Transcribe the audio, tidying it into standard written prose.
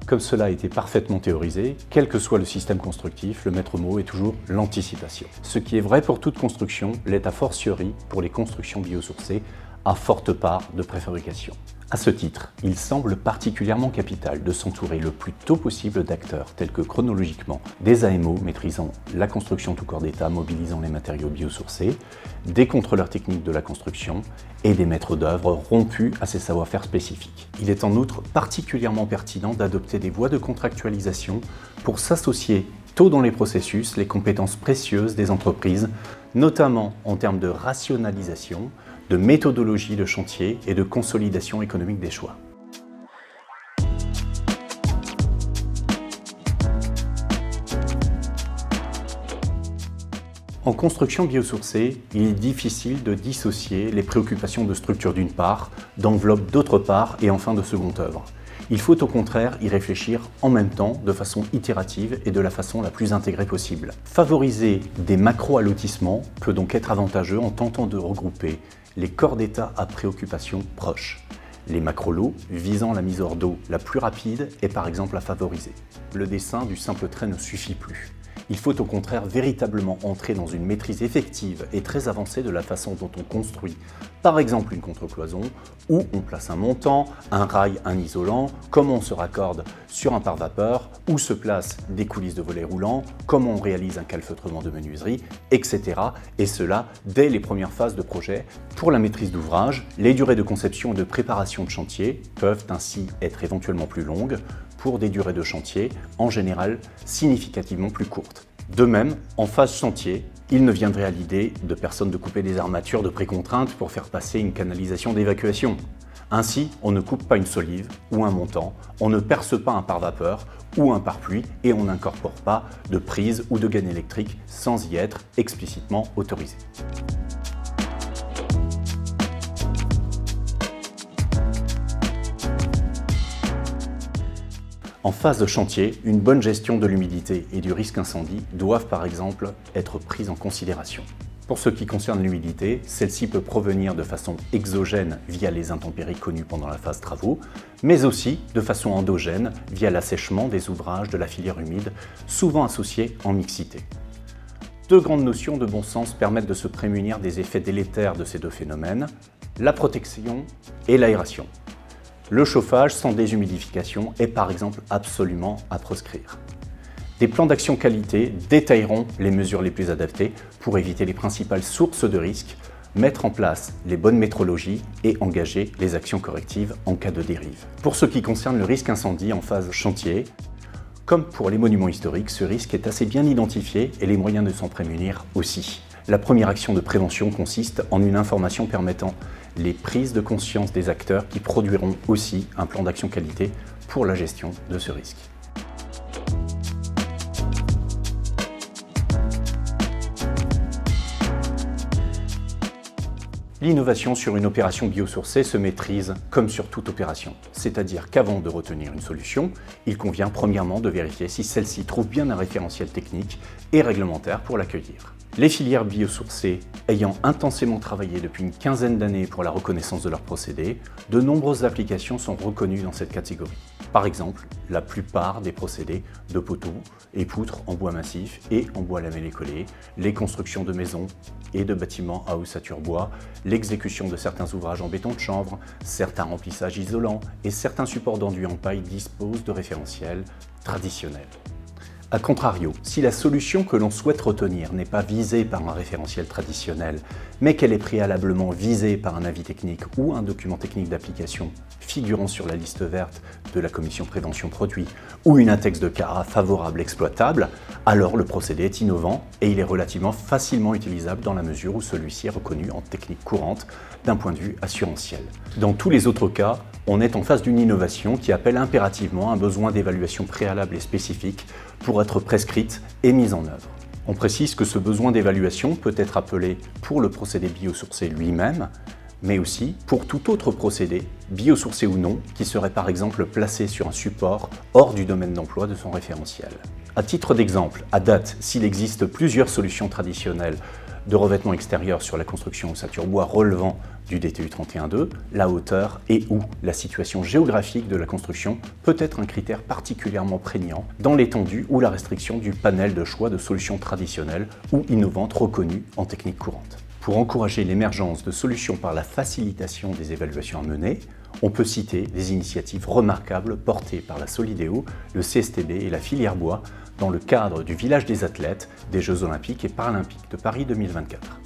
Comme cela a été parfaitement théorisé, quel que soit le système constructif, le maître mot est toujours l'anticipation. Ce qui est vrai pour toute construction l'est a fortiori pour les constructions biosourcées à forte part de préfabrication. À ce titre, il semble particulièrement capital de s'entourer le plus tôt possible d'acteurs tels que chronologiquement des AMO maîtrisant la construction tout corps d'état mobilisant les matériaux biosourcés, des contrôleurs techniques de la construction et des maîtres d'œuvre rompus à ces savoir-faire spécifiques. Il est en outre particulièrement pertinent d'adopter des voies de contractualisation pour s'associer tôt dans les processus les compétences précieuses des entreprises, notamment en termes de rationalisation, de méthodologie de chantier et de consolidation économique des choix. En construction biosourcée, il est difficile de dissocier les préoccupations de structure d'une part, d'enveloppe d'autre part et enfin de seconde œuvre. Il faut au contraire y réfléchir en même temps, de façon itérative et de la façon la plus intégrée possible. Favoriser des macro-allotissements peut donc être avantageux en tentant de regrouper les corps d'état à préoccupation proches. Les macro-lots visant la mise hors d'eau la plus rapide est par exemple à favoriser. Le dessin du simple trait ne suffit plus. Il faut au contraire véritablement entrer dans une maîtrise effective et très avancée de la façon dont on construit, par exemple une contrecloison, où on place un montant, un rail, un isolant, comment on se raccorde sur un pare-vapeur, où se placent des coulisses de volets roulants, comment on réalise un calfeutrement de menuiserie, etc. Et cela dès les premières phases de projet. Pour la maîtrise d'ouvrage, les durées de conception et de préparation de chantier peuvent ainsi être éventuellement plus longues, pour des durées de chantier, en général, significativement plus courtes. De même, en phase chantier, il ne viendrait à l'idée de personne de couper des armatures de précontrainte pour faire passer une canalisation d'évacuation. Ainsi, on ne coupe pas une solive ou un montant, on ne perce pas un pare-vapeur ou un pare-pluie et on n'incorpore pas de prise ou de gaine électrique sans y être explicitement autorisé. En phase de chantier, une bonne gestion de l'humidité et du risque incendie doivent par exemple être prises en considération. Pour ce qui concerne l'humidité, celle-ci peut provenir de façon exogène via les intempéries connues pendant la phase travaux, mais aussi de façon endogène via l'assèchement des ouvrages de la filière humide, souvent associés en mixité. Deux grandes notions de bon sens permettent de se prémunir des effets délétères de ces deux phénomènes, la protection et l'aération. Le chauffage sans déshumidification est par exemple absolument à proscrire. Des plans d'action qualité détailleront les mesures les plus adaptées pour éviter les principales sources de risque, mettre en place les bonnes métrologies et engager les actions correctives en cas de dérive. Pour ce qui concerne le risque incendie en phase chantier, comme pour les monuments historiques, ce risque est assez bien identifié et les moyens de s'en prémunir aussi. La première action de prévention consiste en une information permettant les prises de conscience des acteurs qui produiront aussi un plan d'action qualité pour la gestion de ce risque. L'innovation sur une opération biosourcée se maîtrise comme sur toute opération, c'est-à-dire qu'avant de retenir une solution, il convient premièrement de vérifier si celle-ci trouve bien un référentiel technique et réglementaire pour l'accueillir. Les filières biosourcées ayant intensément travaillé depuis une quinzaine d'années pour la reconnaissance de leurs procédés, de nombreuses applications sont reconnues dans cette catégorie. Par exemple, la plupart des procédés de poteaux et poutres en bois massif et en bois lamellé collé, les constructions de maisons et de bâtiments à ossature bois, l'exécution de certains ouvrages en béton de chanvre, certains remplissages isolants et certains supports d'enduit en paille disposent de référentiels traditionnels. A contrario, si la solution que l'on souhaite retenir n'est pas visée par un référentiel traditionnel, mais qu'elle est préalablement visée par un avis technique ou un document technique d'application figurant sur la liste verte de la commission prévention produits ou une index de CARA favorable exploitable, alors le procédé est innovant et il est relativement facilement utilisable dans la mesure où celui-ci est reconnu en technique courante d'un point de vue assurantiel. Dans tous les autres cas, on est en face d'une innovation qui appelle impérativement un besoin d'évaluation préalable et spécifique pour être prescrite et mise en œuvre. On précise que ce besoin d'évaluation peut être appelé pour le procédé biosourcé lui-même, mais aussi pour tout autre procédé, biosourcé ou non, qui serait par exemple placé sur un support hors du domaine d'emploi de son référentiel. À titre d'exemple, à date, s'il existe plusieurs solutions traditionnelles de revêtement extérieur sur la construction ossature bois relevant du DTU 31.2, la hauteur et ou la situation géographique de la construction peut être un critère particulièrement prégnant dans l'étendue ou la restriction du panel de choix de solutions traditionnelles ou innovantes reconnues en technique courante. Pour encourager l'émergence de solutions par la facilitation des évaluations à mener, on peut citer des initiatives remarquables portées par la Solideo, le CSTB et la filière bois dans le cadre du Village des athlètes des Jeux olympiques et paralympiques de Paris 2024.